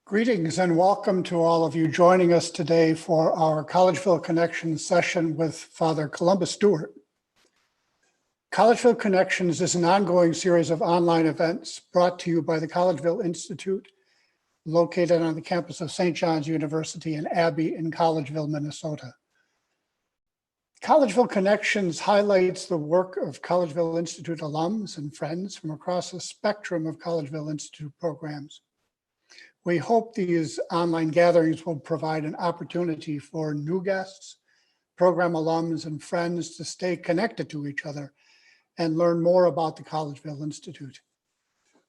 Greetings and welcome to all of you joining us today for our Collegeville Connections session with Father Columba Stewart. Collegeville Connections is an ongoing series of online events brought to you by the Collegeville Institute, located on the campus of St. John's University in Abbey in Collegeville, Minnesota. Collegeville Connections highlights the work of Collegeville Institute alums and friends from across the spectrum of Collegeville Institute programs. We hope these online gatherings will provide an opportunity for new guests, program alums, and friends to stay connected to each other and learn more about the Collegeville Institute.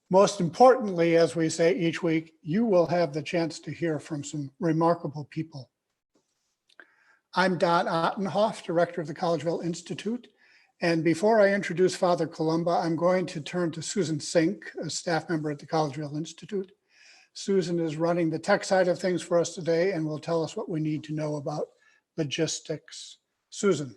Most importantly, as we say each week, you will have the chance to hear from some remarkable people. I'm Don Ottenhoff, Director of the Collegeville Institute. And before I introduce Father Columba, I'm going to turn to Susan Sink, a staff member at the Collegeville Institute. Susan is running the tech side of things for us today and will tell us what we need to know about logistics. Susan.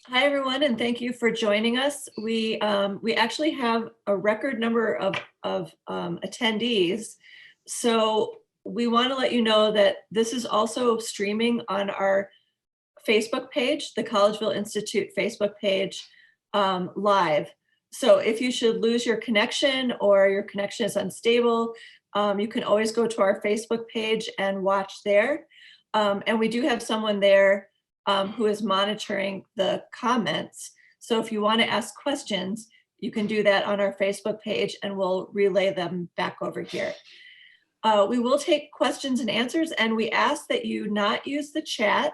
Hi, everyone, and thank you for joining us. We actually have a record number of attendees. So we want to let you know that this is also streaming on our Facebook page, the Collegeville Institute Facebook page, live. So if you should lose your connection or your connection is unstable, you can always go to our Facebook page and watch there. And we do have someone there who is monitoring the comments. So if you want to ask questions, you can do that on our Facebook page and we'll relay them back over here. We will take questions and answers, and we ask that you not use the chat,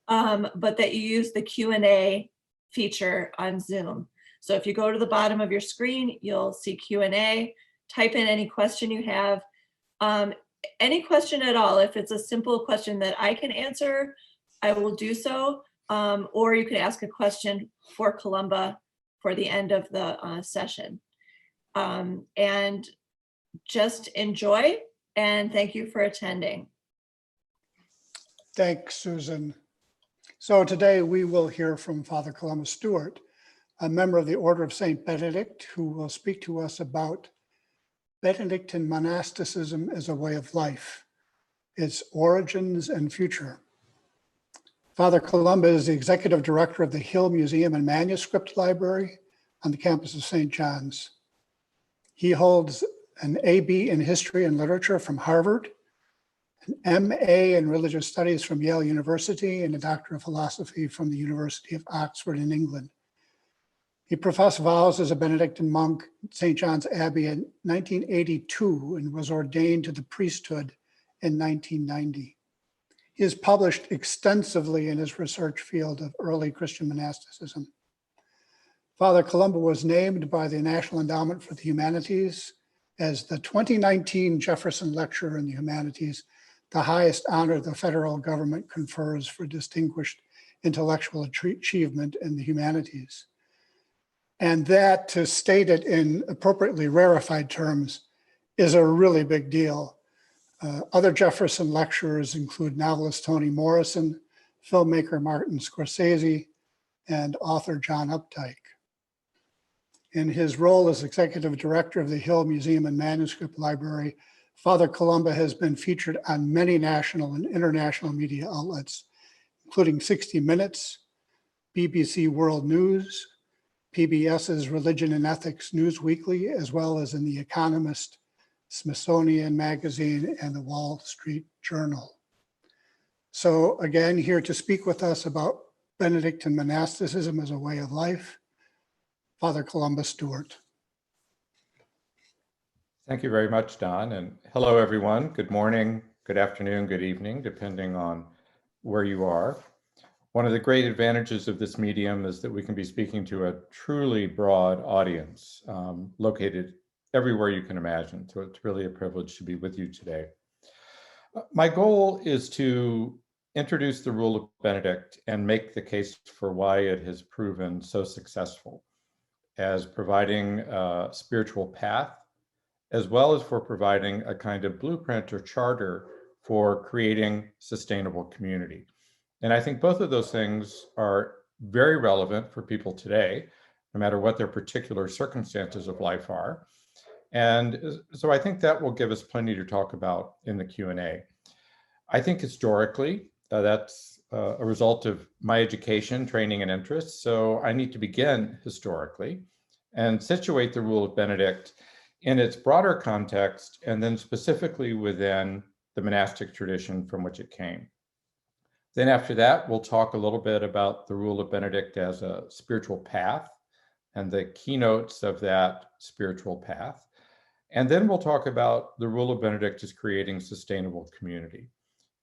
but that you use the Q&A feature on Zoom. So if you go to the bottom of your screen, you'll see Q&A, type in any question you have, any question at all. If it's a simple question that I can answer, I will do so, or you can ask a question for Columba for the end of the session. And just enjoy, and thank you for attending. Thanks, Susan. So today we will hear from Father Columba Stewart, a member of the Order of St. Benedict, who will speak to us about Benedictine monasticism as a way of life, its origins and future. Father Columba is the Executive Director of the Hill Museum and Manuscript Library on the campus of St. John's. He holds an AB in History and Literature from Harvard, an MA in Religious Studies from Yale University, and a Doctor of Philosophy from the University of Oxford in England. He professed vows as a Benedictine monk at St. John's Abbey in 1982 and was ordained to the priesthood in 1990. He has published extensively in his research field of early Christian monasticism. Father Columba was named by the National Endowment for the Humanities as the 2019 Jefferson Lecturer in the Humanities, the highest honor the federal government confers for distinguished intellectual achievement in the humanities. And that, to state it in appropriately rarefied terms, is a really big deal. Other Jefferson lecturers include novelist Toni Morrison, filmmaker Martin Scorsese, and author John Updike. In his role as Executive Director of the Hill Museum and Manuscript Library, Father Columba has been featured on many national and international media outlets, including 60 Minutes, BBC World News, PBS's Religion and Ethics News Weekly, as well as in The Economist, Smithsonian Magazine, and the Wall Street Journal. So again, here to speak with us about Benedictine monasticism as a way of life, Father Columba Stewart. Thank you very much, Don, and hello, everyone. Good morning, good afternoon, good evening, depending on where you are. One of the great advantages of this medium is that we can be speaking to a truly broad audience located everywhere you can imagine. So it's really a privilege to be with you today. My goal is to introduce the Rule of Benedict and make the case for why it has proven so successful as providing a spiritual path, as well as for providing a kind of blueprint or charter for creating sustainable community. And I think both of those things are very relevant for people today, no matter what their particular circumstances of life are. And so I think that will give us plenty to talk about in the Q&A. I think historically, that's a result of my education, training, and interests. So I need to begin historically and situate the Rule of Benedict in its broader context, and then specifically within the monastic tradition from which it came. Then after that, we'll talk a little bit about the Rule of Benedict as a spiritual path and the keynotes of that spiritual path. And then we'll talk about the Rule of Benedict as creating sustainable community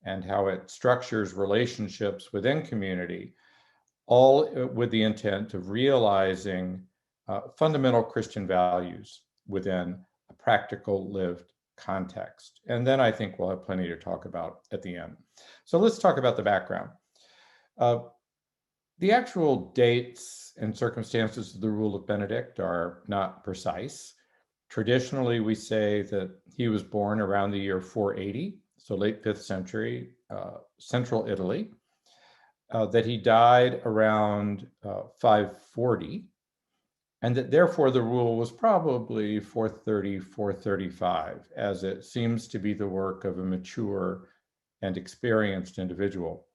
and how it structures relationships within community, all with the intent of realizing fundamental Christian values within a practical lived context. And then I think we'll have plenty to talk about at the end. So let's talk about the background. The actual dates and circumstances of the Rule of Benedict are not precise. Traditionally, we say that he was born around the year 480, so late 5th century, central Italy, that he died around 540, and that therefore the rule was probably 430, 435, as it seems to be the work of a mature and experienced individual.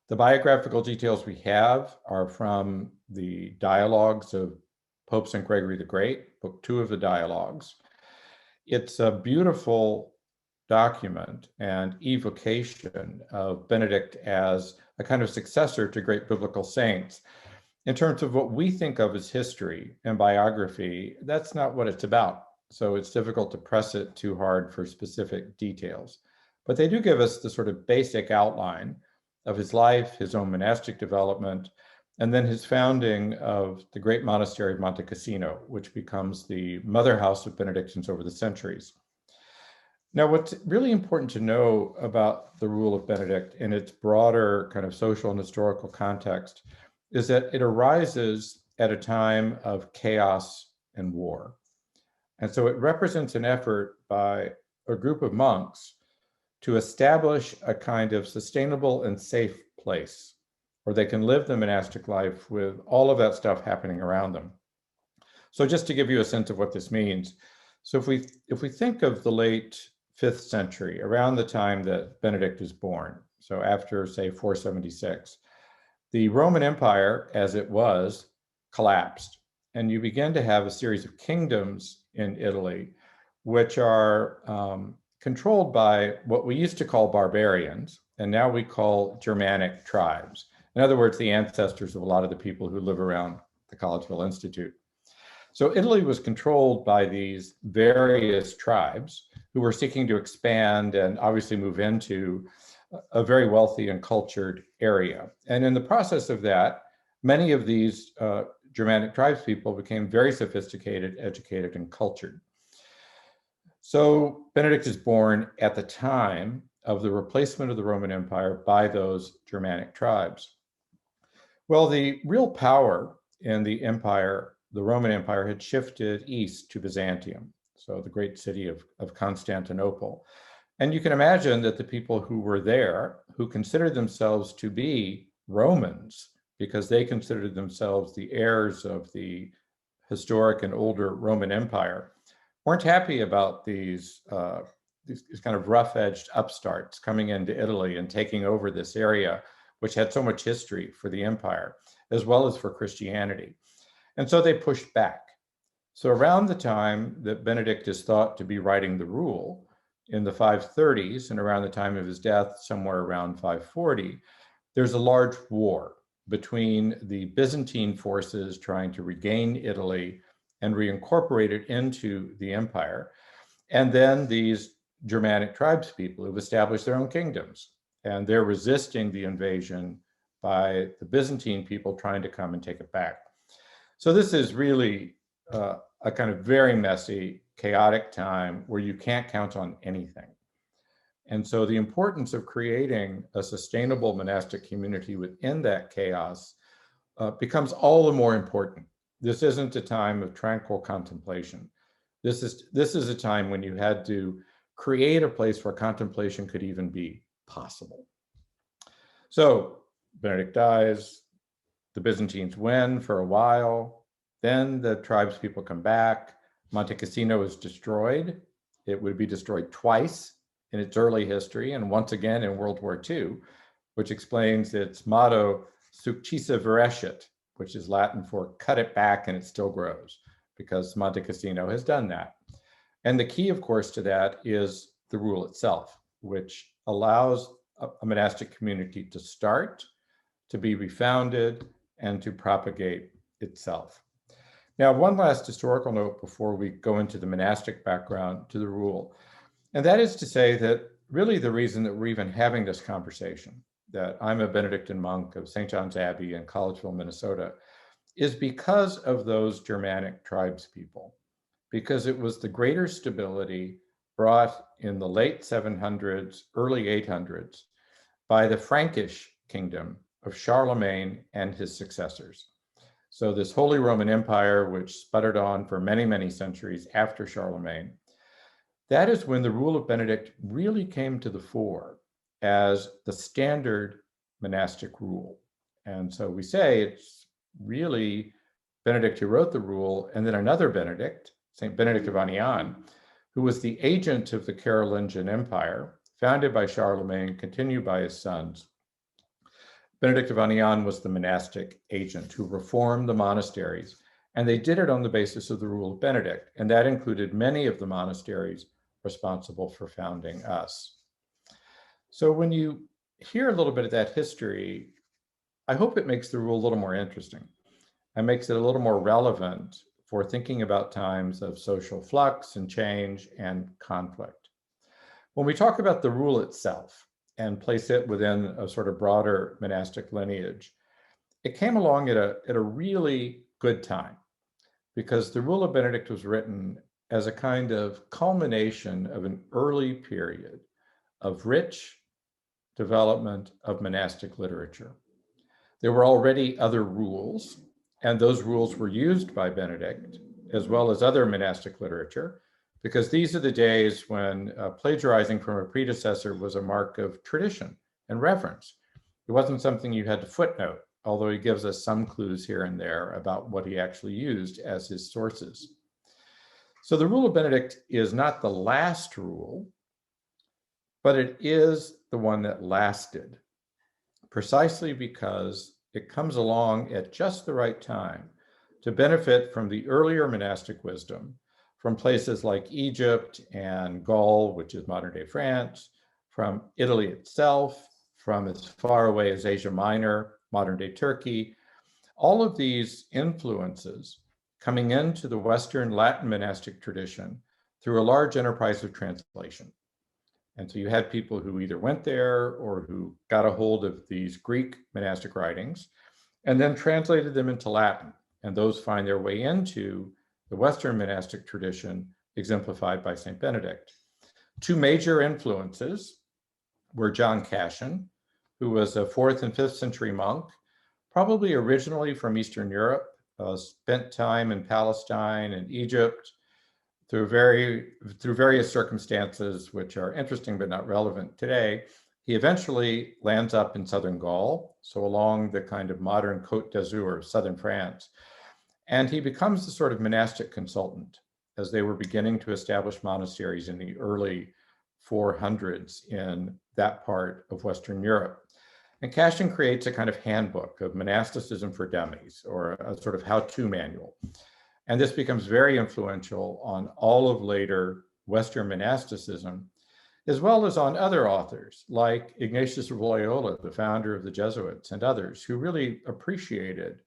The biographical details we have are from the dialogues of Pope St. Gregory the Great, book 2 of the dialogues. It's a beautiful document and evocation of Benedict as a kind of successor to great biblical saints. In terms of what we think of as history and biography, that's not what it's about. So it's difficult to press it too hard for specific details. But they do give us the sort of basic outline of his life, his own monastic development, and then his founding of the great monastery of Monte Cassino, which becomes the mother house of Benedictines over the centuries. Now, what's really important to know about the Rule of Benedict in its broader kind of social and historical context is that it arises at a time of chaos and war. And so it represents an effort by a group of monks to establish a kind of sustainable and safe place where they can live the monastic life with all of that stuff happening around them. So just to give you a sense of what this means, so if we think of the late 5th century, around the time that Benedict is born, so after, say, 476, the Roman Empire, as it was, collapsed. And you begin to have a series of kingdoms in Italy, which are controlled by what we used to call barbarians, and now we call Germanic tribes. In other words, the ancestors of a lot of the people who live around the Collegeville Institute. So Italy was controlled by these various tribes who were seeking to expand and obviously move into a very wealthy and cultured area. And in the process of that, many of these Germanic tribes people became very sophisticated, educated, and cultured. So Benedict is born at the time of the replacement of the Roman Empire by those Germanic tribes. Well, the real power in the empire, the Roman Empire, had shifted east to Byzantium, so the great city of Constantinople. And you can imagine that the people who were there, who considered themselves to be Romans, because they considered themselves the heirs of the historic and older Roman Empire, weren't happy about these kind of rough-edged upstarts coming into Italy and taking over this area, which had so much history for the empire, as well as for Christianity. And so they pushed back. So around the time that Benedict is thought to be writing the rule, in the 530s, and around the time of his death, somewhere around 540, there's a large war between the Byzantine forces trying to regain Italy and reincorporate it into the empire, and then these Germanic tribes people who've established their own kingdoms, and they're resisting the invasion by the Byzantine people trying to come and take it back. So this is really a kind of very messy, chaotic time where you can't count on anything. And so the importance of creating a sustainable monastic community within that chaos becomes all the more important. This isn't a time of tranquil contemplation. This is a time when you had to create a place where contemplation could even be possible. So Benedict dies, the Byzantines win for a while, then the tribes people come back, Monte Cassino is destroyed. It would be destroyed twice in its early history and once again in World War II, which explains its motto, Successa virescit, which is Latin for cut it back and it still grows, because Monte Cassino has done that. And the key, of course, to that is the rule itself, which allows a monastic community to start, to be refounded, and to propagate itself. Now, one last historical note before we go into the monastic background to the rule, and that is to say that really the reason that we're even having this conversation, that I'm a Benedictine monk of St. John's Abbey in Collegeville, Minnesota, is because of those Germanic tribespeople, because it was the greater stability brought in the late 700s, early 800s by the Frankish kingdom of Charlemagne and his successors. So this Holy Roman Empire, which sputtered on for many, many centuries after Charlemagne, that is when the Rule of Benedict really came to the fore as the standard monastic rule. And so we say it's really Benedict who wrote the rule, and then another Benedict, St. Benedict of Aniane, who was the agent of the Carolingian Empire, founded by Charlemagne, continued by his sons. Benedict of Aniane was the monastic agent who reformed the monasteries, and they did it on the basis of the Rule of Benedict, and that included many of the monasteries responsible for founding us. So when you hear a little bit of that history, I hope it makes the rule a little more interesting and makes it a little more relevant for thinking about times of social flux and change and conflict. When we talk about the rule itself and place it within a sort of broader monastic lineage, it came along at a really good time, because the Rule of Benedict was written as a kind of culmination of an early period of rich development of monastic literature. There were already other rules, and those rules were used by Benedict, as well as other monastic literature, because these are the days when plagiarizing from a predecessor was a mark of tradition and reverence. It wasn't something you had to footnote, although he gives us some clues here and there about what he actually used as his sources. So the Rule of Benedict is not the last rule, but it is the one that lasted, precisely because it comes along at just the right time to benefit from the earlier monastic wisdom from places like Egypt and Gaul, which is modern-day France, from Italy itself, from as far away as Asia Minor, modern-day Turkey. All of these influences coming into the Western Latin monastic tradition through a large enterprise of translation. And so you had people who either went there or who got a hold of these Greek monastic writings and then translated them into Latin. And those find their way into the Western monastic tradition exemplified by St. Benedict. Two major influences were John Cassian, who was a 4th and 5th century monk, probably originally from Eastern Europe, spent time in Palestine and Egypt through various circumstances, which are interesting but not relevant today. He eventually lands up in southern Gaul, so along the kind of modern Côte d'Azur, southern France. And he becomes the sort of monastic consultant as they were beginning to establish monasteries in the early 400s in that part of Western Europe. And Cassian creates a kind of handbook of monasticism for dummies, or a sort of how-to manual. And this becomes very influential on all of later Western monasticism, as well as on other authors like Ignatius of Loyola, the founder of the Jesuits, and others who really appreciated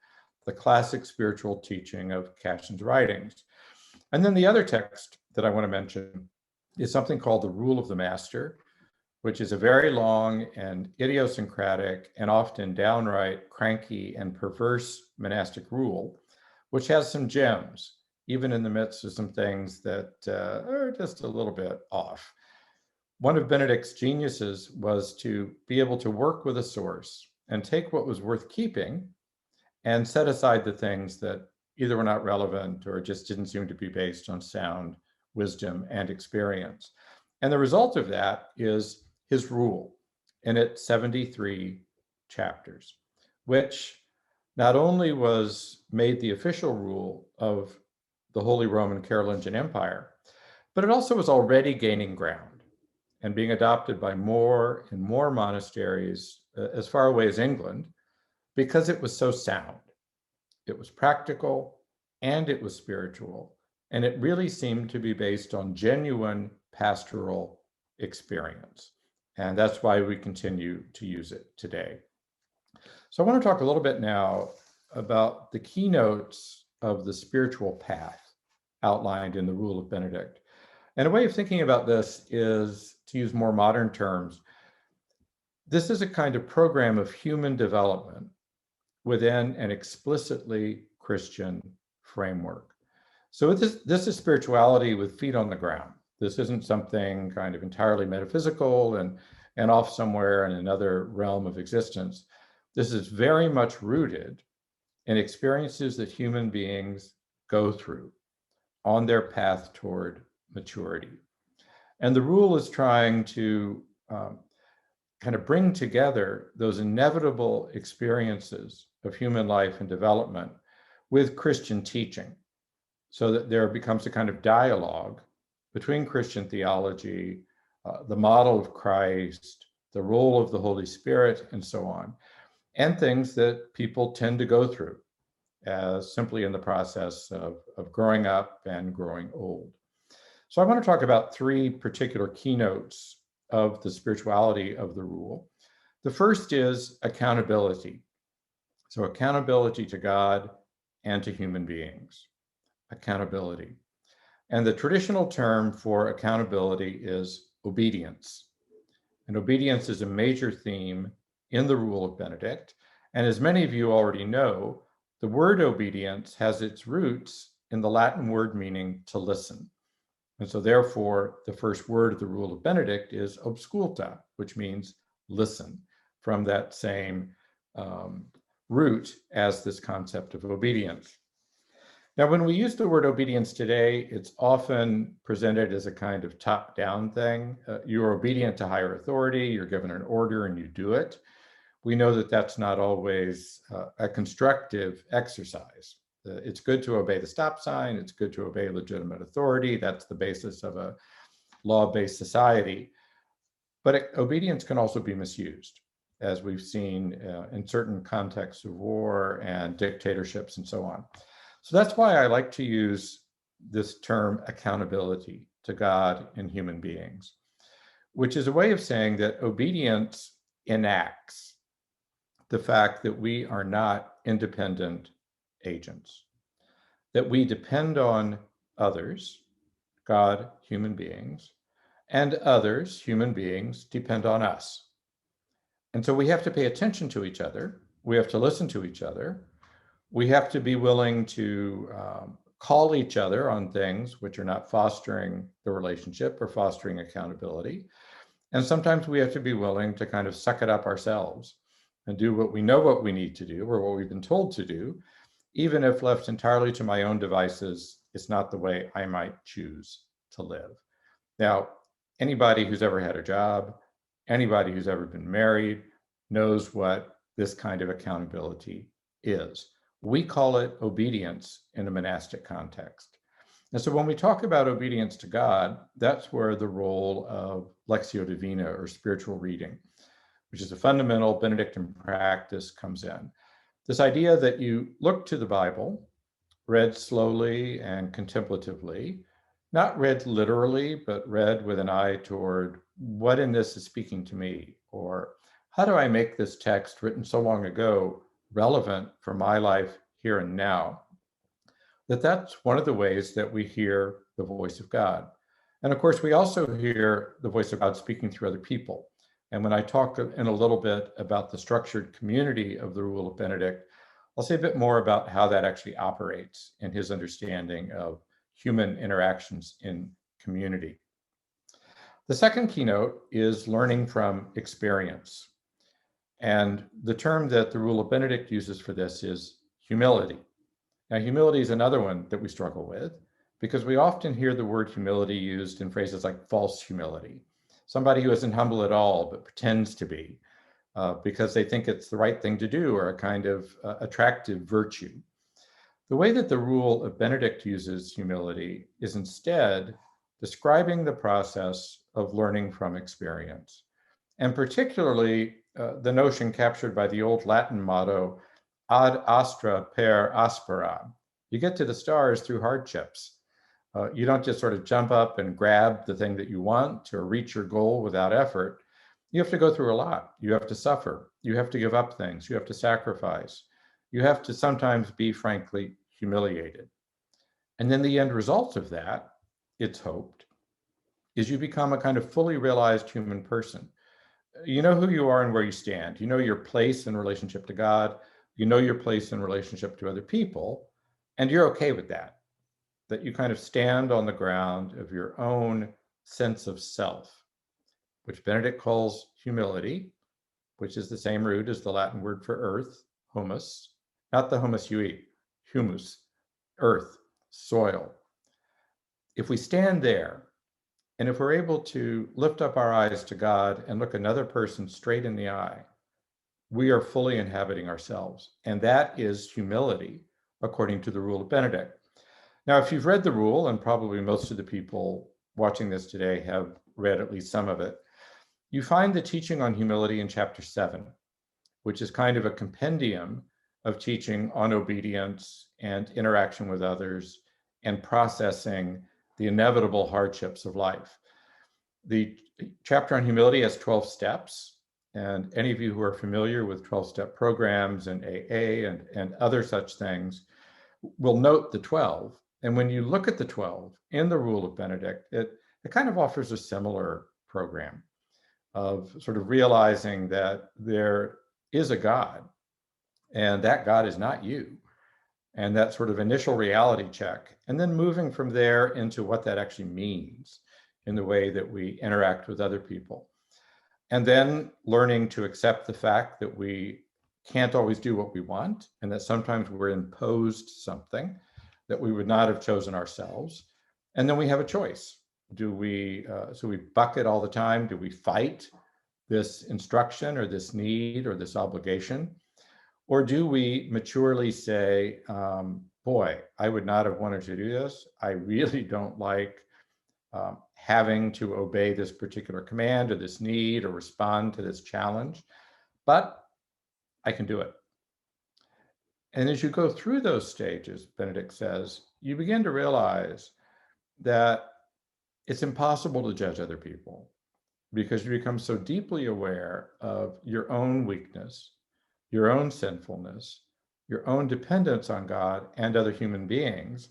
the classic spiritual teaching of Cassian's writings. And then the other text that I want to mention is something called the Rule of the Master, which is a very long and idiosyncratic and often downright cranky and perverse monastic rule, which has some gems, even in the midst of some things that are just a little bit off. One of Benedict's geniuses was to be able to work with a source and take what was worth keeping and set aside the things that either were not relevant or just didn't seem to be based on sound wisdom and experience. And the result of that is his rule in its 73 chapters, which not only was made the official rule of the Holy Roman Carolingian Empire, but it also was already gaining ground and being adopted by more and more monasteries as far away as England because it was so sound. It was practical and it was spiritual, and it really seemed to be based on genuine pastoral experience. And that's why we continue to use it today. So I want to talk a little bit now about the keynotes of the spiritual path outlined in the Rule of Benedict. And a way of thinking about this is, to use more modern terms, this is a kind of program of human development within an explicitly Christian framework. So this is spirituality with feet on the ground. This isn't something kind of entirely metaphysical and off somewhere in another realm of existence. This is very much rooted in experiences that human beings go through on their path toward maturity. And the rule is trying to kind of bring together those inevitable experiences of human life and development with Christian teaching, so that there becomes a kind of dialogue between Christian theology, the model of Christ, the role of the Holy Spirit, and so on, and things that people tend to go through as simply in the process of growing up and growing old. So I want to talk about three particular keynotes of the spirituality of the rule. The first is accountability. So accountability to God and to human beings. Accountability. And the traditional term for accountability is obedience. And obedience is a major theme in the Rule of Benedict. And as many of you already know, the word obedience has its roots in the Latin word meaning to listen. And so therefore, the first word of the Rule of Benedict is obsculta, which means listen, from that same root as this concept of obedience. Now, when we use the word obedience today, it's often presented as a kind of top-down thing. You're obedient to higher authority, you're given an order and you do it. We know that that's not always a constructive exercise. It's good to obey the stop sign, it's good to obey legitimate authority. That's the basis of a law-based society. But obedience can also be misused, as we've seen in certain contexts of war and dictatorships and so on. So that's why I like to use this term accountability to God and human beings, which is a way of saying that obedience enacts the fact that we are not independent agents, that we depend on others, God, human beings, and others, human beings, depend on us. And so we have to pay attention to each other. We have to listen to each other. We have to be willing to call each other on things which are not fostering the relationship or fostering accountability. And sometimes we have to be willing to kind of suck it up ourselves and do what we know what we need to do or what we've been told to do, even if left entirely to my own devices, it's not the way I might choose to live. Now, anybody who's ever had a job, anybody who's ever been married knows what this kind of accountability is. We call it obedience in a monastic context. And so when we talk about obedience to God, that's where the role of Lectio Divina or spiritual reading, which is a fundamental Benedictine practice, comes in. This idea that you look to the Bible, read slowly and contemplatively, not read literally, but read with an eye toward what in this is speaking to me, or how do I make this text written so long ago relevant for my life here and now? That's one of the ways that we hear the voice of God. And of course, we also hear the voice of God speaking through other people. And when I talk in a little bit about the structured community of the Rule of Benedict, I'll say a bit more about how that actually operates in his understanding of human interactions in community. The second keynote is learning from experience. And the term that the Rule of Benedict uses for this is humility. Now, humility is another one that we struggle with because we often hear the word humility used in phrases like false humility, somebody who isn't humble at all but pretends to be because they think it's the right thing to do or a kind of attractive virtue. The way that the Rule of Benedict uses humility is instead describing the process of learning from experience, and particularly the notion captured by the old Latin motto, ad astra per aspera. You get to the stars through hardships. You don't just sort of jump up and grab the thing that you want or reach your goal without effort. You have to go through a lot. You have to suffer. You have to give up things. You have to sacrifice. You have to sometimes be, frankly, humiliated. And then the end result of that, it's hoped, is you become a kind of fully realized human person. You know who you are and where you stand. You know your place in relationship to God. You know your place in relationship to other people. And you're okay with that, that you kind of stand on the ground of your own sense of self, which Benedict calls humility, which is the same root as the Latin word for earth, humus, not the hummus you eat, humus, earth, soil. If we stand there, and if we're able to lift up our eyes to God and look another person straight in the eye, we are fully inhabiting ourselves. And that is humility, according to the Rule of Benedict. Now, if you've read the rule, and probably most of the people watching this today have read at least some of it, you find the teaching on humility in chapter 7, which is kind of a compendium of teaching on obedience and interaction with others and processing the inevitable hardships of life. The chapter on humility has 12 steps, and any of you who are familiar with 12-step programs and AA and other such things will note the 12. And when you look at the 12 in the Rule of Benedict, it kind of offers a similar program of sort of realizing that there is a God, and that God is not you. And that sort of initial reality check, and then moving from there into what that actually means in the way that we interact with other people. And then learning to accept the fact that we can't always do what we want, and that sometimes we're imposed something that we would not have chosen ourselves. And then we have a choice. Do we, so we buck it all the time? Do we fight this instruction or this need or this obligation? Or do we maturely say, boy, I would not have wanted to do this. I really don't like having to obey this particular command or this need or respond to this challenge, but I can do it. And as you go through those stages, Benedict says, you begin to realize that it's impossible to judge other people because you become so deeply aware of your own weakness, your own sinfulness, your own dependence on God and other human beings.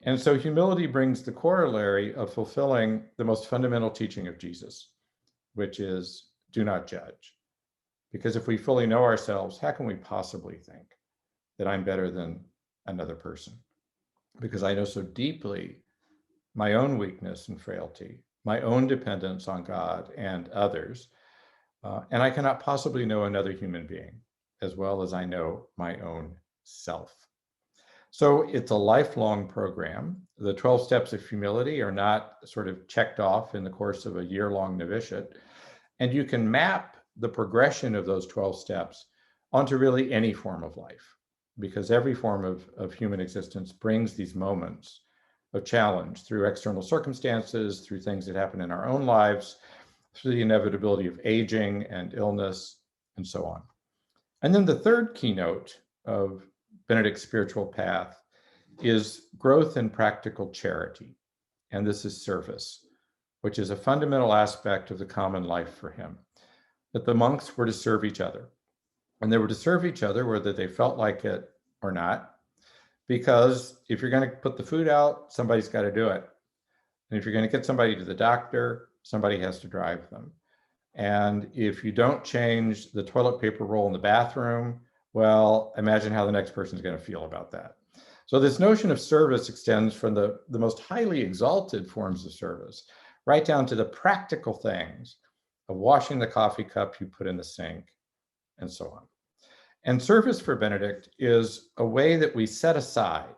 And so humility brings the corollary of fulfilling the most fundamental teaching of Jesus, which is do not judge. Because if we fully know ourselves, how can we possibly think that I'm better than another person? Because I know so deeply my own weakness and frailty, my own dependence on God and others, and I cannot possibly know another human being as well as I know my own self. So it's a lifelong program. The 12 steps of humility are not sort of checked off in the course of a year-long novitiate. And you can map the progression of those 12 steps onto really any form of life, because every form of human existence brings these moments of challenge through external circumstances, through things that happen in our own lives, through the inevitability of aging and illness, and so on. And then the third keynote of Benedict's spiritual path is growth in practical charity. And this is service, which is a fundamental aspect of the common life for him. That the monks were to serve each other. And they were to serve each other whether they felt like it or not. Because if you're going to put the food out, somebody's got to do it. And if you're going to get somebody to the doctor, somebody has to drive them. And if you don't change the toilet paper roll in the bathroom, well, imagine how the next person is going to feel about that. So this notion of service extends from the most highly exalted forms of service, right down to the practical things of washing the coffee cup you put in the sink, and so on. And service for Benedict is a way that we set aside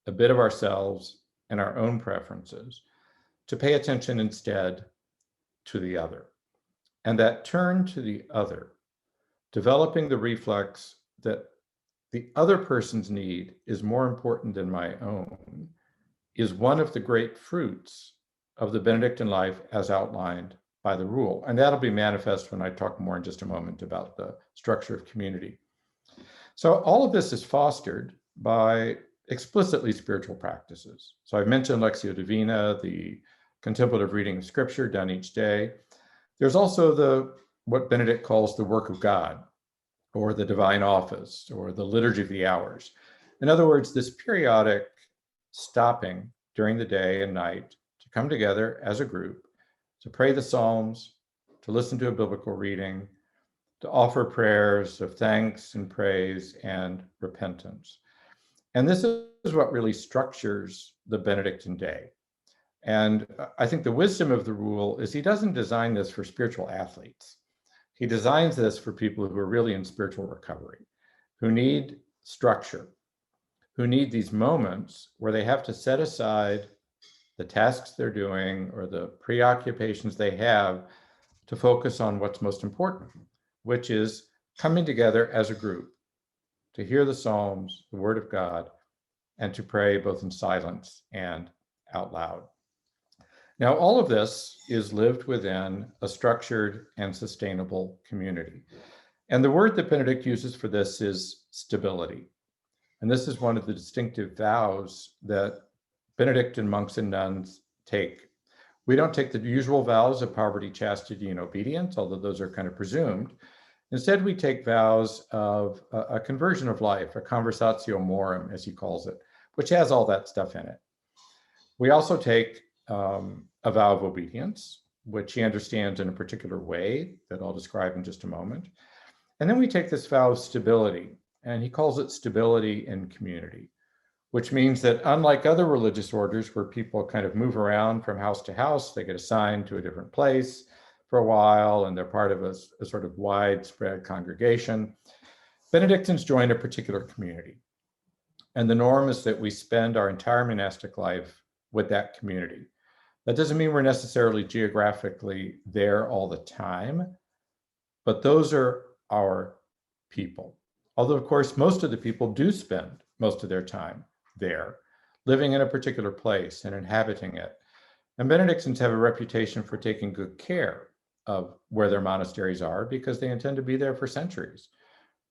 a bit of ourselves and our own preferences to pay attention instead to the other. And that turn to the other, developing the reflex that the other person's need is more important than my own is one of the great fruits of the Benedictine life as outlined by the rule. And that'll be manifest when I talk more in just a moment about the structure of community. So all of this is fostered by explicitly spiritual practices. So I've mentioned Lectio Divina, the contemplative reading of scripture done each day. There's also what Benedict calls the work of God, or the divine office, or the liturgy of the hours. In other words, this periodic stopping during the day and night to come together as a group, to pray the Psalms, to listen to a biblical reading, to offer prayers of thanks and praise and repentance. And this is what really structures the Benedictine day. And I think the wisdom of the rule is he doesn't design this for spiritual athletes. He designs this for people who are really in spiritual recovery, who need structure, who need these moments where they have to set aside the tasks they're doing or the preoccupations they have to focus on what's most important, which is coming together as a group to hear the Psalms, the Word of God, and to pray both in silence and out loud. Now, all of this is lived within a structured and sustainable community. And the word that Benedict uses for this is stability. And this is one of the distinctive vows that Benedictine monks and nuns take. We don't take the usual vows of poverty, chastity, and obedience, although those are kind of presumed. Instead, we take vows of a conversion of life, a conversatio morum, as he calls it, which has all that stuff in it. We also take a vow of obedience, which he understands in a particular way that I'll describe in just a moment. And then we take this vow of stability, and he calls it stability in community, which means that unlike other religious orders where people kind of move around from house to house, they get assigned to a different place for a while, and they're part of a sort of widespread congregation, Benedictines join a particular community. And the norm is that we spend our entire monastic life with that community. That doesn't mean we're necessarily geographically there all the time, but those are our people. Although, of course, most of the people do spend most of their time there, living in a particular place and inhabiting it. And Benedictines have a reputation for taking good care of where their monasteries are because they intend to be there for centuries.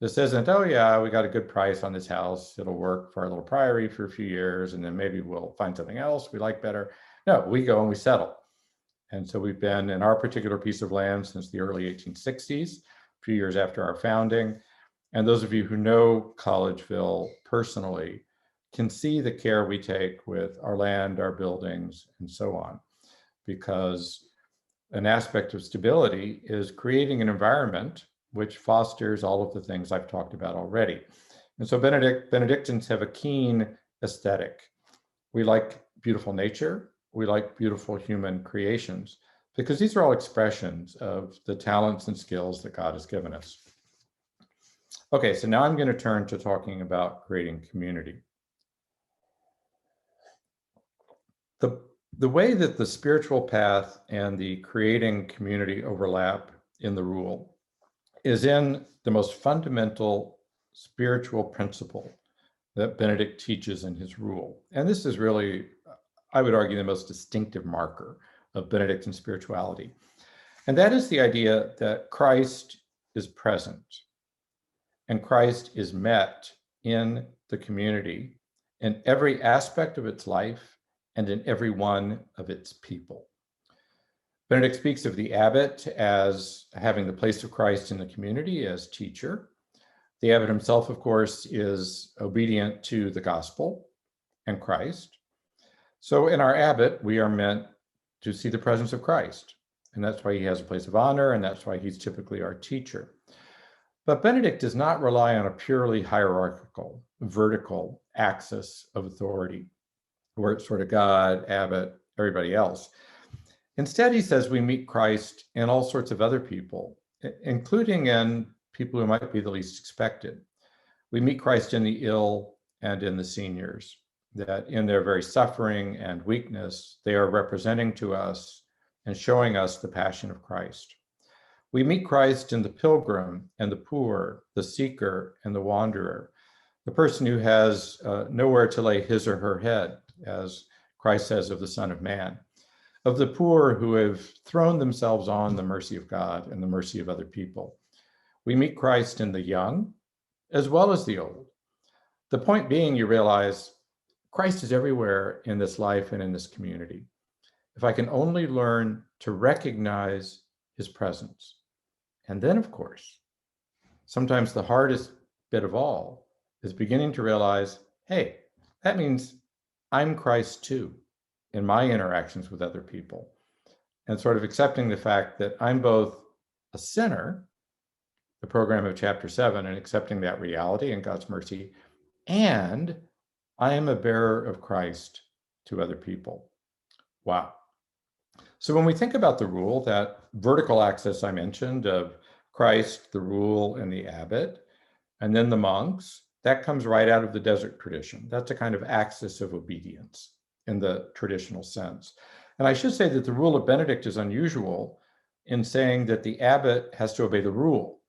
This isn't, oh yeah, we got a good price on this house. It'll work for our little priory for a few years, and then maybe we'll find something else we like better. No, we go and we settle. And so we've been in our particular piece of land since the early 1860s, a few years after our founding. And those of you who know Collegeville personally can see the care we take with our land, our buildings, and so on, because an aspect of stability is creating an environment which fosters all of the things I've talked about already. And so Benedictines have a keen aesthetic. We like beautiful nature. We like beautiful human creations, because these are all expressions of the talents and skills that God has given us. Okay, so now I'm going to turn to talking about creating community. The way that the spiritual path and the creating community overlap in the rule is in the most fundamental spiritual principle that Benedict teaches in his rule. And this is really, I would argue, the most distinctive marker of Benedictine spirituality. And that is the idea that Christ is present and Christ is met in the community in every aspect of its life and in every one of its people. Benedict speaks of the abbot as having the place of Christ in the community as teacher. The abbot himself, of course, is obedient to the gospel and Christ. So in our abbot, we are meant to see the presence of Christ. And that's why he has a place of honor, and that's why he's typically our teacher. But Benedict does not rely on a purely hierarchical, vertical axis of authority, where it's sort of God, abbot, everybody else. Instead, he says we meet Christ in all sorts of other people, including in people who might be the least expected. We meet Christ in the ill and in the seniors, that in their very suffering and weakness, they are representing to us and showing us the passion of Christ. We meet Christ in the pilgrim and the poor, the seeker and the wanderer, the person who has nowhere to lay his or her head, as Christ says of the Son of Man, of the poor who have thrown themselves on the mercy of God and the mercy of other people. We meet Christ in the young as well as the old. The point being, you realize Christ is everywhere in this life and in this community. If I can only learn to recognize his presence. And then, of course, sometimes the hardest bit of all is beginning to realize, hey, that means I'm Christ too in my interactions with other people. And sort of accepting the fact that I'm both a sinner, the program of chapter 7, and accepting that reality and God's mercy, and I am a bearer of Christ to other people. Wow. So when we think about the rule, that vertical axis I mentioned of Christ, the rule, and the abbot, and then the monks, that comes right out of the desert tradition. That's a kind of axis of obedience in the traditional sense. And I should say that the Rule of Benedict is unusual in saying that the abbot has to obey the rule,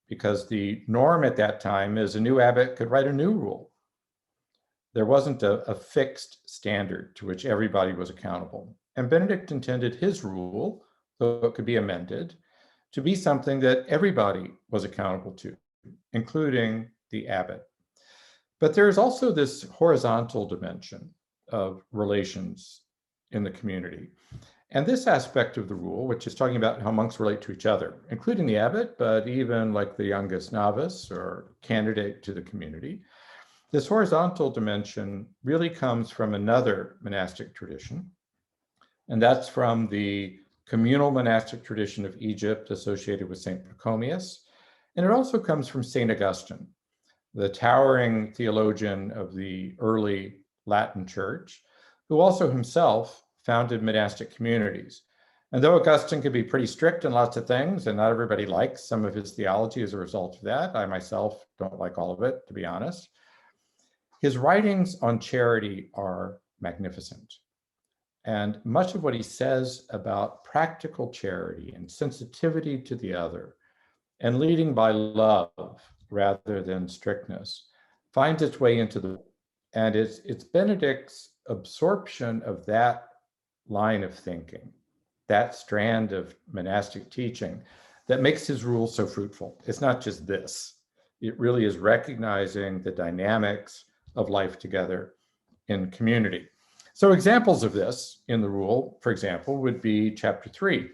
because the norm at that time is a new abbot could write a new rule. There wasn't a fixed standard to which everybody was accountable. And Benedict intended his rule, though it could be amended, to be something that everybody was accountable to, including the abbot. But there's also this horizontal dimension of relations in the community. And this aspect of the rule, which is talking about how monks relate to each other, including the abbot, but even like the youngest novice or candidate to the community, this horizontal dimension really comes from another monastic tradition, and that's from the communal monastic tradition of Egypt associated with St. Pachomius. And it also comes from St. Augustine, the towering theologian of the early Latin Church, who also himself founded monastic communities. And though Augustine could be pretty strict in lots of things, and not everybody likes some of his theology as a result of that, I myself don't like all of it, to be honest, his writings on charity are magnificent. And much of what he says about practical charity and sensitivity to the other and leading by love rather than strictness finds its way into the, and it's Benedict's absorption of that line of thinking, that strand of monastic teaching, that makes his rule so fruitful. It's not just this. It really is recognizing the dynamics of life together in community. So examples of this in the rule, for example, would be chapter 3,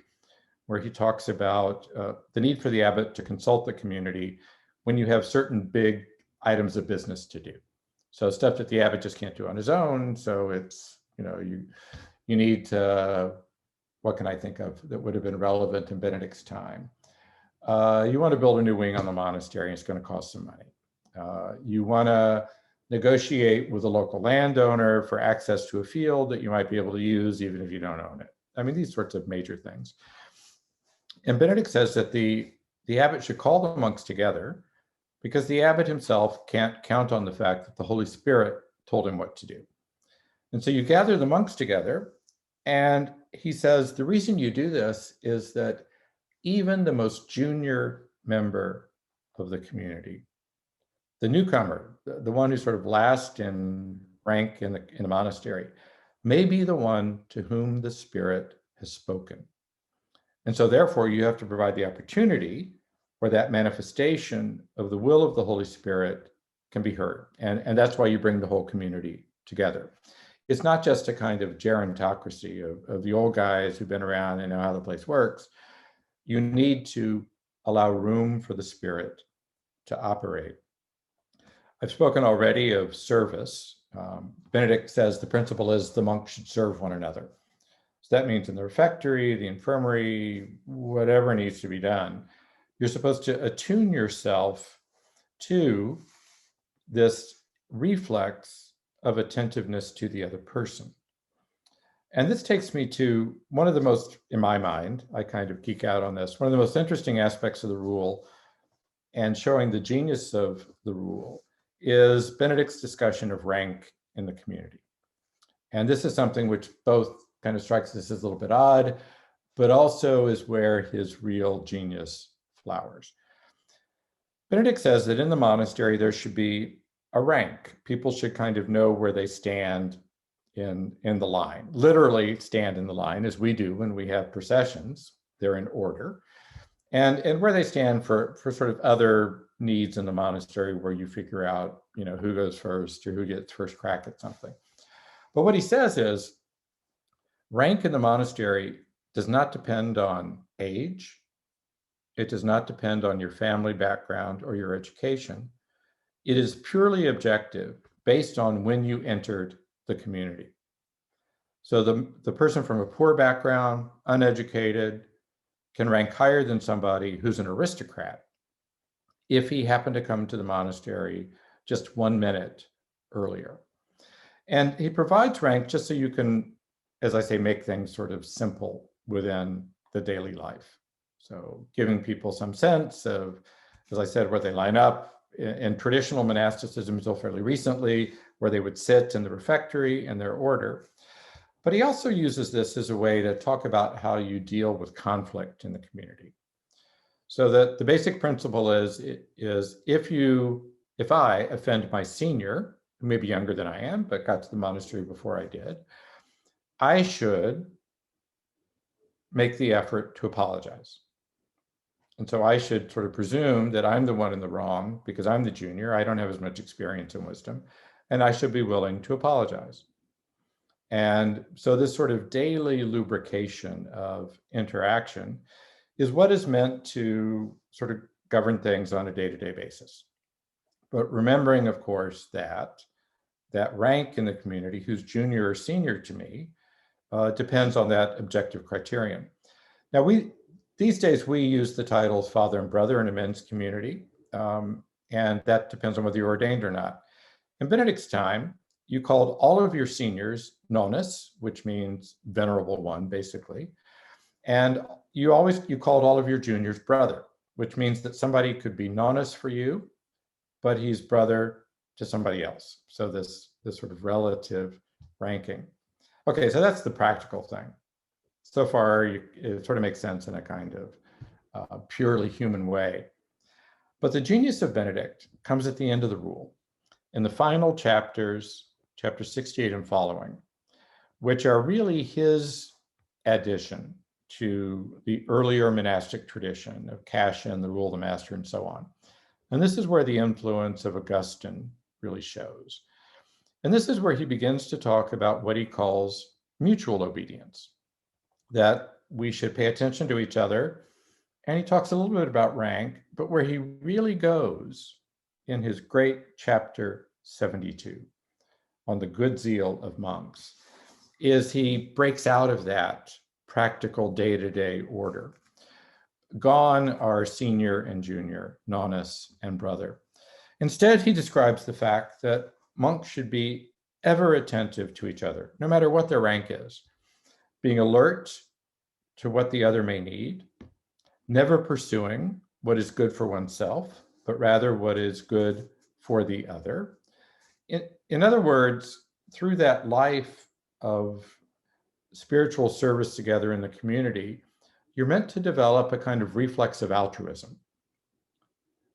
where he talks about the need for the abbot to consult the community when you have certain big items of business to do. So stuff that the abbot just can't do on his own. So it's, you need to, what can I think of that would have been relevant in Benedict's time? You want to build a new wing on the monastery, and it's going to cost some money. You want to negotiate with a local landowner for access to a field that you might be able to use even if you don't own it. I mean, these sorts of major things. And Benedict says that the abbot should call the monks together because the abbot himself can't count on the fact that the Holy Spirit told him what to do. And so you gather the monks together, and he says the reason you do this is that even the most junior member of the community, the newcomer, the one who's sort of last in rank in the monastery, may be the one to whom the Spirit has spoken. And so therefore you have to provide the opportunity where that manifestation of the will of the Holy Spirit can be heard. And that's why you bring the whole community together. It's not just a kind of gerontocracy of the old guys who've been around and know how the place works. You need to allow room for the Spirit to operate. I've spoken already of service. Benedict says the principle is the monks should serve one another. So that means in the refectory, the infirmary, whatever needs to be done, you're supposed to attune yourself to this reflex of attentiveness to the other person. And this takes me to one of the most, in my mind, I kind of geek out on this, one of the most interesting aspects of the rule and showing the genius of the rule is Benedict's discussion of rank in the community. And this is something which both kind of strikes us as a little bit odd, but also is where his real genius flowers. Benedict says that in the monastery, there should be a rank. People should kind of know where they stand in the line, literally stand in the line as we do when we have processions. They're in order. And where they stand for sort of other needs in the monastery where you figure out, who goes first or who gets first crack at something. But what he says is rank in the monastery does not depend on age. It does not depend on your family background or your education. It is purely objective based on when you entered the community. So the person from a poor background, uneducated, can rank higher than somebody who's an aristocrat if he happened to come to the monastery just 1 minute earlier. And he provides rank just so you can, as I say, make things sort of simple within the daily life. So giving people some sense of, as I said, where they line up. In traditional monasticism until fairly recently, where they would sit in the refectory in their order. But he also uses this as a way to talk about how you deal with conflict in the community. So that the basic principle is if I offend my senior, who may be younger than I am, but got to the monastery before I did, I should make the effort to apologize. And so I should sort of presume that I'm the one in the wrong because I'm the junior. I don't have as much experience and wisdom, and I should be willing to apologize. And so this sort of daily lubrication of interaction is what is meant to sort of govern things on a day-to-day basis. But remembering, of course, that rank in the community, who's junior or senior to me, depends on that objective criterion. Now, these days, we use the titles father and brother in a men's community, and that depends on whether you're ordained or not. In Benedict's time, you called all of your seniors nonus, which means venerable one, basically. And you called all of your juniors brother, which means that somebody could be nonus for you, but he's brother to somebody else. So this sort of relative ranking. Okay, so that's the practical thing. So far, it sort of makes sense in a kind of purely human way. But the genius of Benedict comes at the end of the rule, in the final chapters, chapter 68 and following, which are really his addition to the earlier monastic tradition of Cassian, the Rule of the Master, and so on. And this is where the influence of Augustine really shows. And this is where he begins to talk about what he calls mutual obedience, that we should pay attention to each other. And he talks a little bit about rank, but where he really goes in his great chapter 72 on the good zeal of monks is he breaks out of that practical day-to-day order. Gone are senior and junior, nonus and brother. Instead, he describes the fact that monks should be ever attentive to each other, no matter what their rank is, being alert to what the other may need, never pursuing what is good for oneself, but rather what is good for the other. In other words, through that life of spiritual service together in the community, you're meant to develop a kind of reflexive altruism.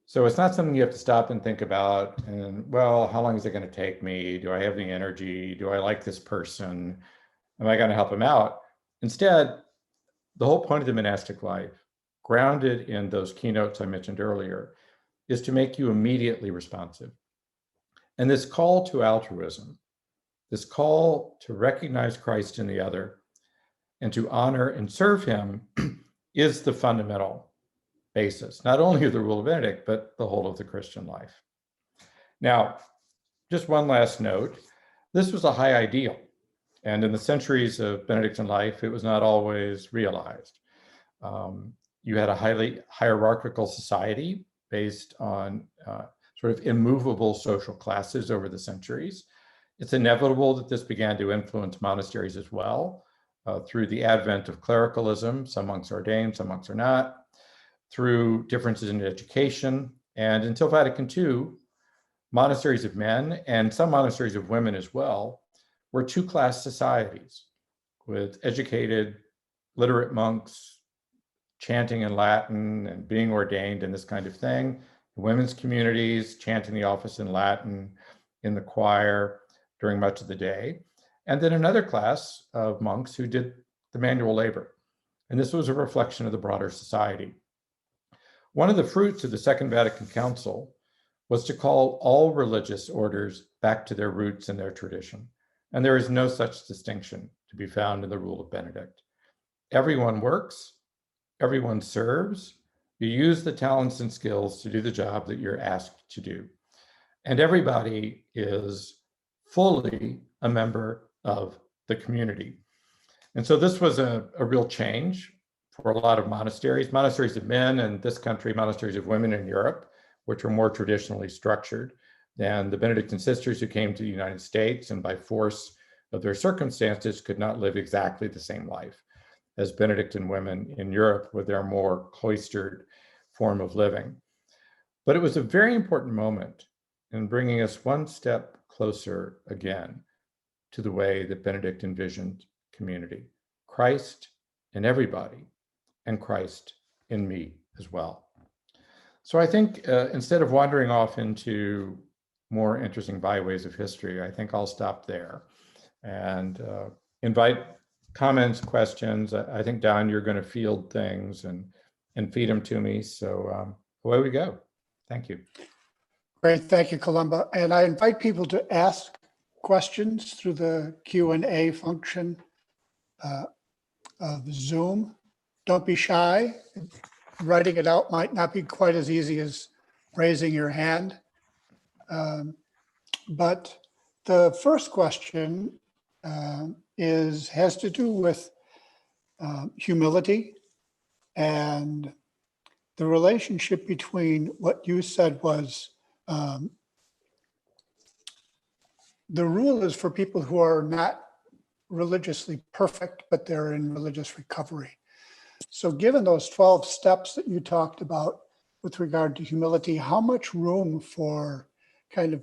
So it's not something you have to stop and think about, and well, how long is it going to take me? Do I have the energy? Do I like this person? Am I going to help him out? Instead, the whole point of the monastic life, grounded in those keynotes I mentioned earlier, is to make you immediately responsive. And this call to altruism, this call to recognize Christ in the other and to honor and serve him is the fundamental basis, not only of the Rule of Benedict, but the whole of the Christian life. Now, just one last note. This was a high ideal. And in the centuries of Benedictine life, it was not always realized. You had a highly hierarchical society based on sort of immovable social classes over the centuries. It's inevitable that this began to influence monasteries as well through the advent of clericalism. Some monks are ordained, some monks are not, through differences in education. And until Vatican II, monasteries of men and some monasteries of women as well were two-class societies with educated, literate monks chanting in Latin and being ordained and this kind of thing, women's communities, chanting the office in Latin, in the choir during much of the day. And then another class of monks who did the manual labor. And this was a reflection of the broader society. One of the fruits of the Second Vatican Council was to call all religious orders back to their roots and their tradition. And there is no such distinction to be found in the Rule of Benedict. Everyone works, everyone serves, you use the talents and skills to do the job that you're asked to do. And everybody is fully a member of the community. And so this was a real change for a lot of monasteries of men in this country, monasteries of women in Europe, which were more traditionally structured than the Benedictine sisters who came to the United States and by force of their circumstances could not live exactly the same life as Benedictine women in Europe with their more cloistered form of living. But it was a very important moment in bringing us one step closer again to the way that Benedict envisioned community. Christ in everybody, and Christ in me as well. So I think instead of wandering off into more interesting byways of history, I think I'll stop there and invite comments, questions. I think, Don, you're going to field things and feed them to me. So away we go. Thank you. Great, thank you, Columba. And I invite people to ask questions through the Q&A function of Zoom. Don't be shy. Writing it out might not be quite as easy as raising your hand. But the first question has to do with humility and the relationship between what you said was the rule is for people who are not religiously perfect, but they're in religious recovery. So given those 12 steps that you talked about with regard to humility, how much room for kind of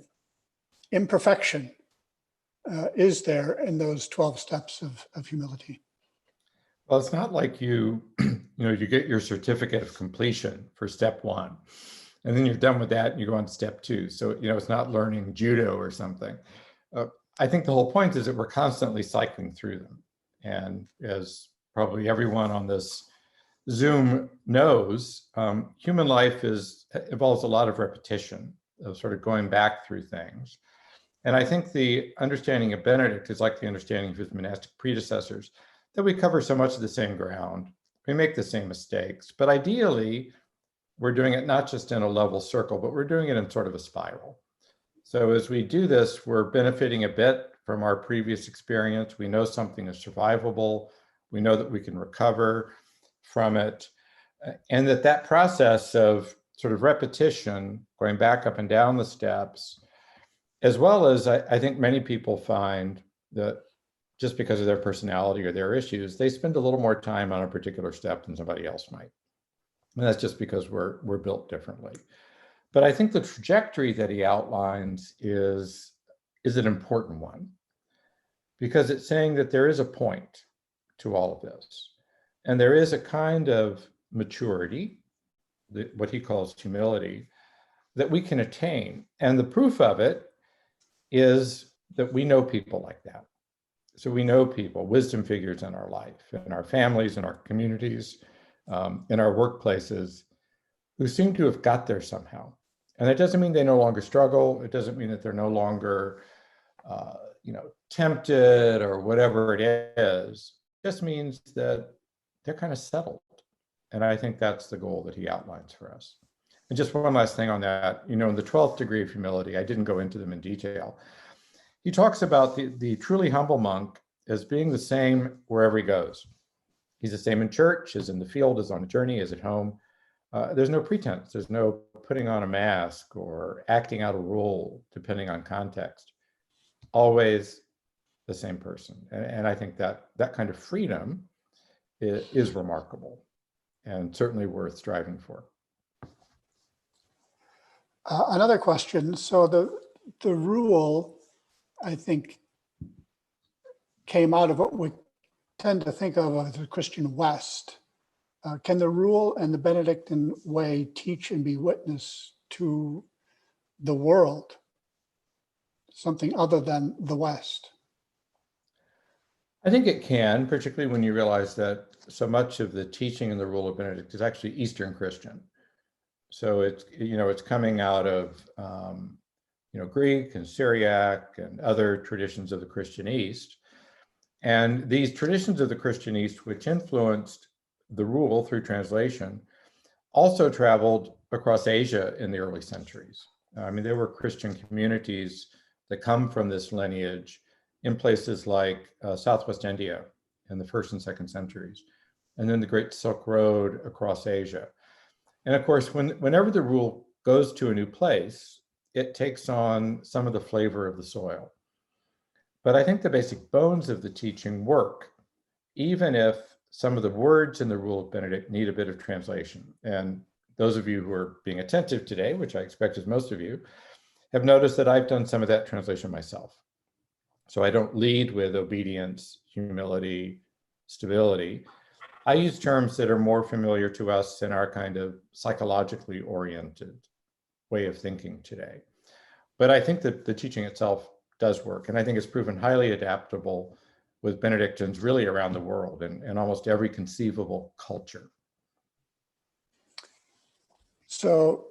imperfection is there in those 12 steps of humility? Well, it's not like you get your certificate of completion for step one, and then you're done with that and you go on to step two. So, it's not learning judo or something. I think the whole point is that we're constantly cycling through them. And as probably everyone on this Zoom knows, human life involves a lot of repetition, of sort of going back through things. And I think the understanding of Benedict is like the understanding of his monastic predecessors, that we cover so much of the same ground, we make the same mistakes, but ideally, we're doing it not just in a level circle, but we're doing it in sort of a spiral. So as we do this, we're benefiting a bit from our previous experience. We know something is survivable. We know that we can recover from it. And that process of sort of repetition, going back up and down the steps, as well as I think many people find that just because of their personality or their issues, they spend a little more time on a particular step than somebody else might. And that's just because we're built differently. But I think the trajectory that he outlines is an important one, because it's saying that there is a point to all of this. And there is a kind of maturity, what he calls humility, that we can attain. And the proof of it is that we know people like that. So we know people, wisdom figures in our life, in our families, in our communities, in our workplaces, who seem to have got there somehow. And that doesn't mean they no longer struggle. It doesn't mean that they're no longer, tempted or whatever it is. It just means that they're kind of settled. And I think that's the goal that he outlines for us. And just one last thing on that, in the 12th degree of humility, I didn't go into them in detail. He talks about the truly humble monk as being the same wherever he goes. He's the same in church, as in the field, as on a journey, as at home. There's no pretense. There's no putting on a mask or acting out a role, depending on context. Always the same person. And I think that kind of freedom is remarkable and certainly worth striving for. Another question. So the rule, I think, came out of what we tend to think of as the Christian West. Can the rule and the Benedictine way teach and be witness to the world, something other than the West? I think it can, particularly when you realize that so much of the teaching in the Rule of Benedict is actually Eastern Christian. So it's coming out of Greek and Syriac and other traditions of the Christian East. And these traditions of the Christian East, which influenced the rule through translation, also traveled across Asia in the early centuries. I mean, there were Christian communities that come from this lineage in places like Southwest India in the 1st and 2nd centuries, and then the Great Silk Road across Asia. And of course, whenever the rule goes to a new place, it takes on some of the flavor of the soil. But I think the basic bones of the teaching work, even if some of the words in the Rule of Benedict need a bit of translation. And those of you who are being attentive today, which I expect is most of you, have noticed that I've done some of that translation myself. So I don't lead with obedience, humility, stability. I use terms that are more familiar to us in our kind of psychologically oriented way of thinking today. But I think that the teaching itself does work. And I think it's proven highly adaptable with Benedictines really around the world and almost every conceivable culture. So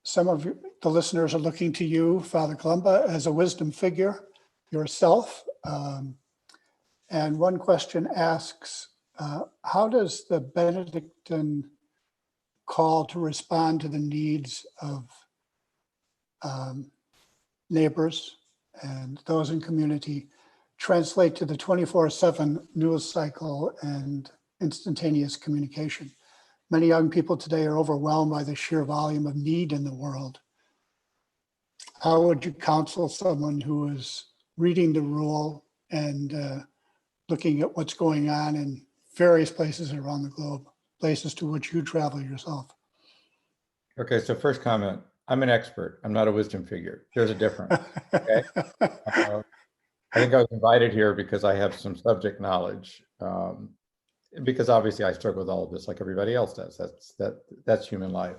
some of the listeners are looking to you, Father Columba, as a wisdom figure yourself. And one question asks, how does the Benedictine call to respond to the needs of neighbors and those in community translate to the 24/7 news cycle and instantaneous communication? Many young people today are overwhelmed by the sheer volume of need in the world. How would you counsel someone who is reading the rule and looking at what's going on in various places around the globe, places to which you travel yourself? Okay, so first comment, I'm an expert. I'm not a wisdom figure. There's a difference, okay? I think I was invited here because I have some subject knowledge, because obviously I struggle with all of this like everybody else does. That's human life.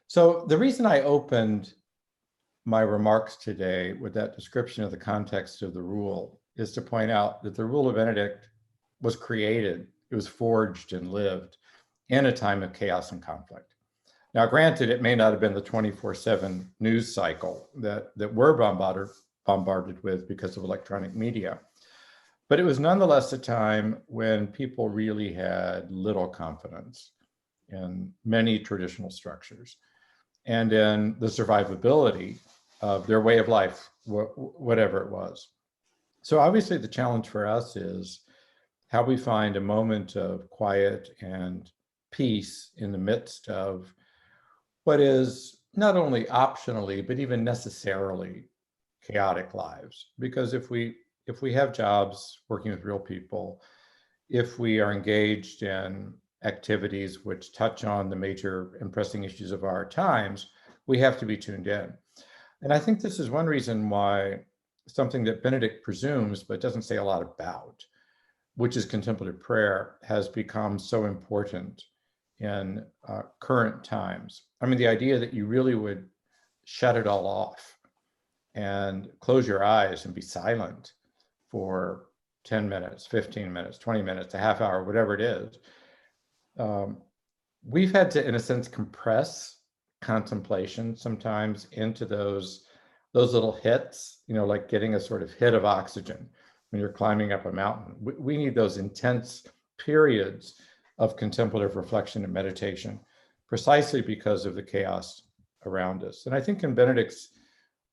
So the reason I opened my remarks today with that description of the context of the rule is to point out that the Rule of Benedict was created, it was forged and lived in a time of chaos and conflict. Now, granted, it may not have been the 24/7 news cycle that we're bombarded with because of electronic media, but it was nonetheless a time when people really had little confidence in many traditional structures and in the survivability of their way of life, whatever it was. So obviously the challenge for us is how we find a moment of quiet and peace in the midst of what is not only optionally, but even necessarily chaotic lives. Because if we have jobs working with real people, if we are engaged in activities which touch on the major and pressing issues of our times, we have to be tuned in. And I think this is one reason why something that Benedict presumes but doesn't say a lot about, which is contemplative prayer, has become so important in current times. I mean, the idea that you really would shut it all off and close your eyes and be silent for 10 minutes, 15 minutes, 20 minutes, a half hour, whatever it is. We've had to, in a sense, compress contemplation sometimes into those little hits, like getting a sort of hit of oxygen when you're climbing up a mountain. We need those intense periods of contemplative reflection and meditation precisely because of the chaos around us. And I think in Benedict's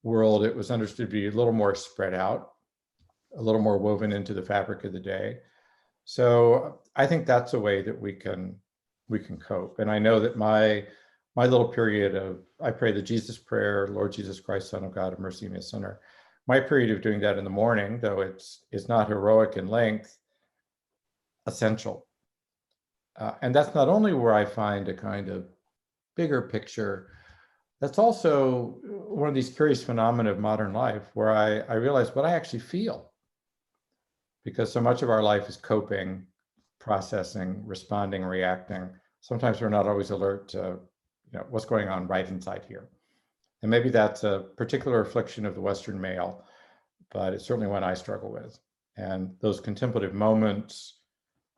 world, it was understood to be a little more spread out, a little more woven into the fabric of the day. So I think that's a way that we can cope. And I know that my little period of, I pray the Jesus prayer, Lord Jesus Christ, Son of God, have mercy on me, a sinner. My period of doing that in the morning, though it's not heroic in length, essential. And that's not only where I find a kind of bigger picture, that's also one of these curious phenomena of modern life where I realize what I actually feel. Because so much of our life is coping, processing, responding, reacting. Sometimes we're not always alert to what's going on right inside here. And maybe that's a particular affliction of the Western male, but it's certainly one I struggle with. And those contemplative moments,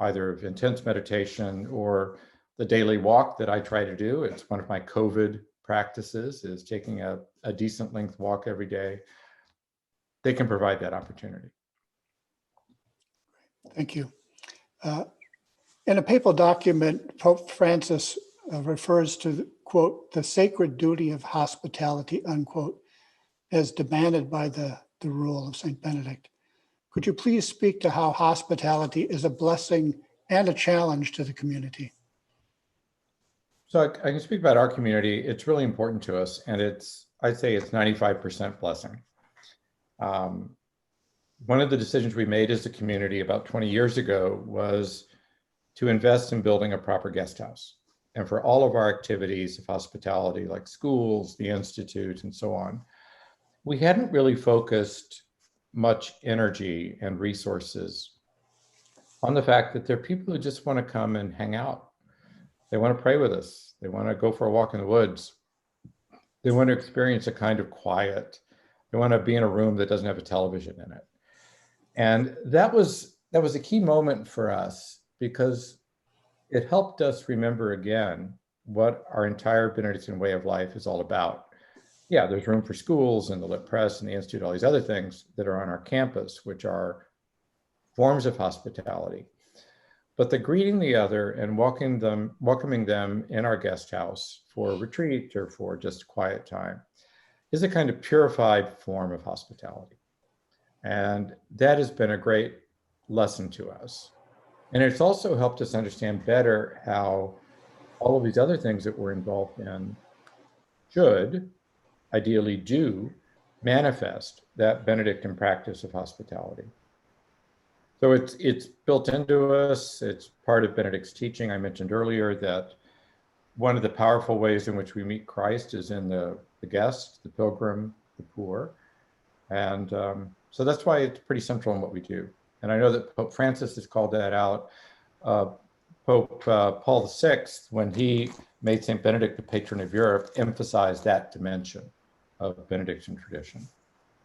either of intense meditation or the daily walk that I try to do, it's one of my COVID practices, is taking a decent length walk every day. They can provide that opportunity. Thank you. In a papal document, Pope Francis refers to, quote, the sacred duty of hospitality, unquote, as demanded by the rule of St. Benedict. Could you please speak to how hospitality is a blessing and a challenge to the community? So I can speak about our community. It's really important to us, and I'd say it's 95% blessing. One of the decisions we made as a community about 20 years ago was to invest in building a proper guest house. And for all of our activities of hospitality, like schools, the Institute, and so on, we hadn't really focused much energy and resources on the fact that there are people who just want to come and hang out. They want to pray with us. They want to go for a walk in the woods. They want to experience a kind of quiet. They want to be in a room that doesn't have a television in it. And that was a key moment for us, because it helped us remember again what our entire Benedictine way of life is all about. Yeah, there's room for schools and the Lit Press and the Institute, all these other things that are on our campus, which are forms of hospitality. But the greeting the other and welcoming them in our guest house for a retreat or for just quiet time is a kind of purified form of hospitality. And that has been a great lesson to us. And it's also helped us understand better how all of these other things that we're involved in should, ideally do, manifest that Benedictine practice of hospitality. So it's built into us. It's part of Benedict's teaching. I mentioned earlier that one of the powerful ways in which we meet Christ is in the guest, the pilgrim, the poor. And so that's why it's pretty central in what we do. And I know that Pope Francis has called that out. Pope Paul VI, when he made St. Benedict the patron of Europe, emphasized that dimension of Benedictine tradition.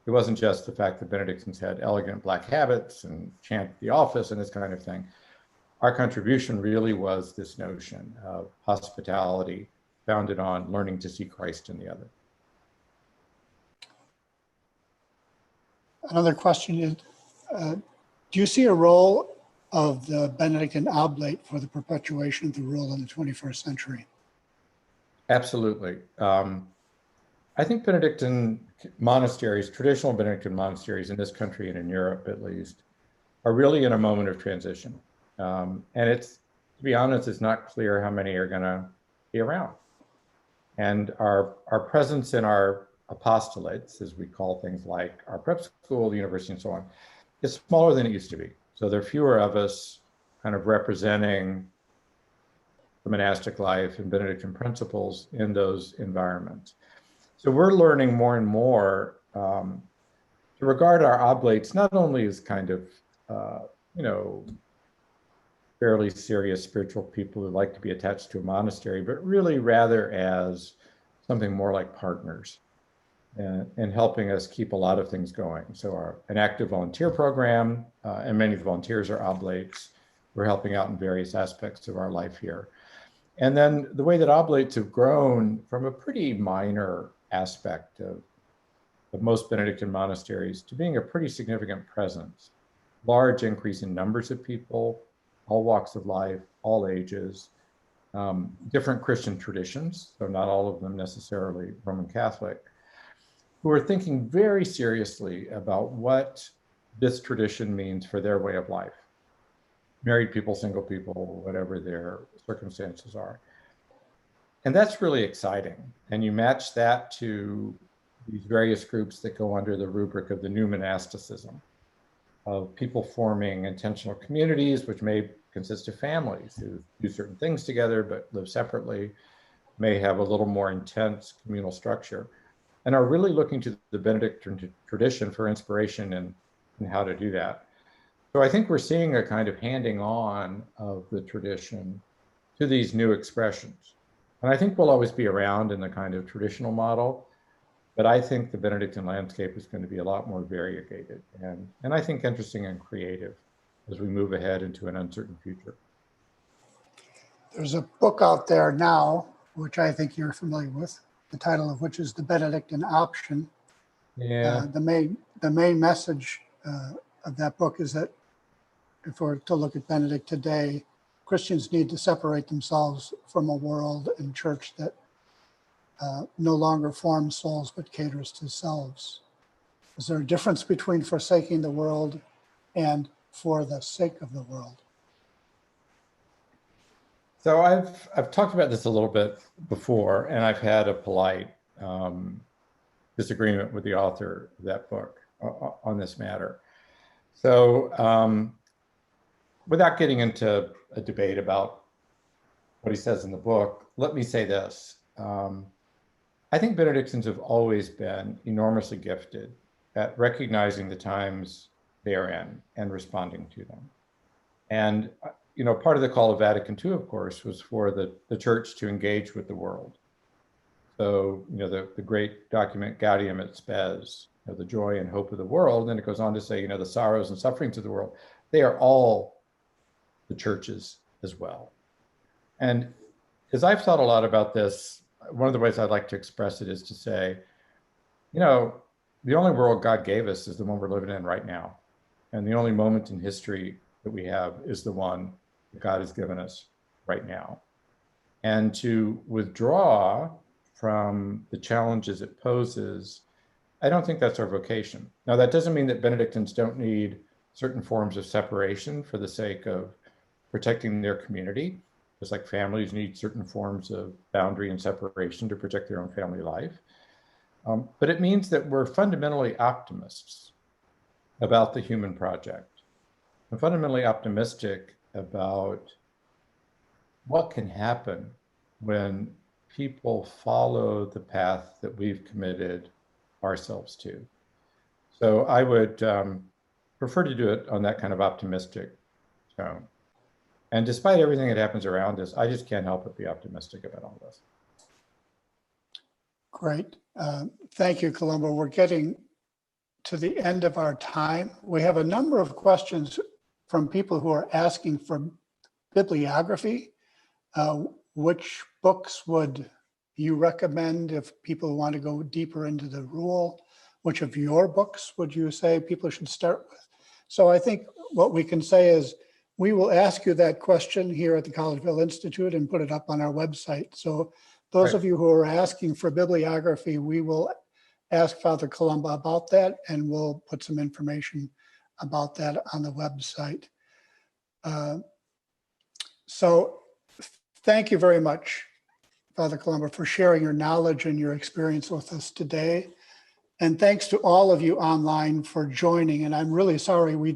It wasn't just the fact that Benedictines had elegant black habits and chant the office and this kind of thing. Our contribution really was this notion of hospitality founded on learning to see Christ in the other. Another question is, do you see a role of the Benedictine oblate for the perpetuation of the rule in the 21st century? Absolutely. I think Benedictine monasteries, traditional Benedictine monasteries in this country and in Europe at least, are really in a moment of transition. And it's, to be honest, it's not clear how many are going to be around. And our presence in our apostolates, as we call things like our prep school, the university, and so on, is smaller than it used to be. So there are fewer of us kind of representing the monastic life and Benedictine principles in those environments. So we're learning more and more to regard our oblates not only as kind of, fairly serious spiritual people who like to be attached to a monastery, but really rather as something more like partners and helping us keep a lot of things going. So an active volunteer program, and many of the volunteers are oblates. We're helping out in various aspects of our life here. And then the way that oblates have grown from a pretty minor aspect of most Benedictine monasteries to being a pretty significant presence, large increase in numbers of people, all walks of life, all ages, different Christian traditions, so not all of them necessarily Roman Catholic, who are thinking very seriously about what this tradition means for their way of life. Married people, single people, whatever their circumstances are. And that's really exciting. And you match that to these various groups that go under the rubric of the new monasticism, of people forming intentional communities, which may consist of families who do certain things together but live separately, may have a little more intense communal structure, and are really looking to the Benedictine tradition for inspiration in how to do that. So I think we're seeing a kind of handing on of the tradition to these new expressions. And I think we'll always be around in the kind of traditional model, But I think the Benedictine landscape is going to be a lot more variegated and I think interesting and creative as we move ahead into an uncertain future. There's a book out there now, which I think you're familiar with, the title of which is The Benedictine Option. Yeah. The main message of that book is that if we're to look at Benedict today, Christians need to separate themselves from a world and church that no longer forms souls but caters to selves. Is there a difference between forsaking the world and for the sake of the world? So I've talked about this a little bit before, and I've had a polite disagreement with the author of that book on this matter. So without getting into a debate about what he says in the book, let me say this. I think Benedictines have always been enormously gifted at recognizing the times they are in and responding to them. And part of the call of Vatican II, of course, was for the church to engage with the world. So, the great document Gaudium et Spes, the joy and hope of the world, and it goes on to say, the sorrows and sufferings of the world, they are all the churches as well. And as I've thought a lot about this, one of the ways I'd like to express it is to say, the only world God gave us is the one we're living in right now. And the only moment in history that we have is the one that God has given us right now. And to withdraw from the challenges it poses, I don't think that's our vocation. Now, that doesn't mean that Benedictines don't need certain forms of separation for the sake of protecting their community, just like families need certain forms of boundary and separation to protect their own family life. But it means that we're fundamentally optimists about the human project. I'm fundamentally optimistic about what can happen when people follow the path that we've committed ourselves to. So I would prefer to do it on that kind of optimistic tone. And despite everything that happens around us, I just can't help but be optimistic about all this. Great. Thank you, Columba. We're getting to the end of our time. We have a number of questions from people who are asking for bibliography. Which books would you recommend if people want to go deeper into the rule? Which of your books would you say people should start with? So I think what we can say is we will ask you that question here at the Collegeville Institute and put it up on our website. So those of you who are asking for bibliography, we will ask Father Columba about that, and we'll put some information about that on the website. So thank you very much, Father Columba, for sharing your knowledge and your experience with us today. And thanks to all of you online for joining. And I'm really sorry we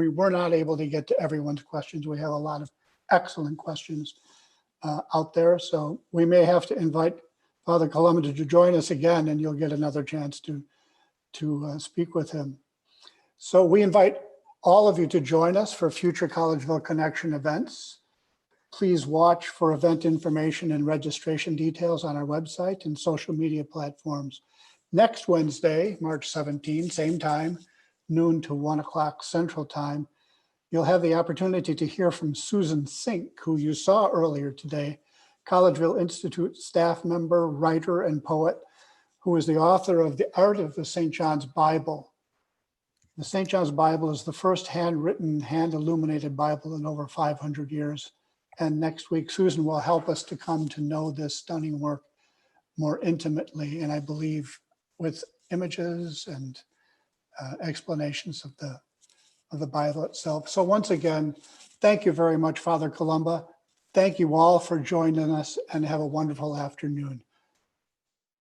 were not able to get to everyone's questions. We have a lot of excellent questions out there. So we may have to invite Father Columba to join us again, and you'll get another chance to speak with him. So we invite all of you to join us for future Collegeville Connection events. Please watch for event information and registration details on our website and social media platforms. Next Wednesday, March 17, same time, noon to 1 o'clock Central Time, you'll have the opportunity to hear from Susan Sink, who you saw earlier today, Collegeville Institute staff member, writer, and poet, who is the author of The Art of the St. John's Bible. The St. John's Bible is the first handwritten, hand-illuminated Bible in over 500 years. And next week, Susan will help us to come to know this stunning work more intimately, and I believe with images and explanations of the Bible itself. So once again, thank you very much, Father Columba. Thank you all for joining us, and have a wonderful afternoon.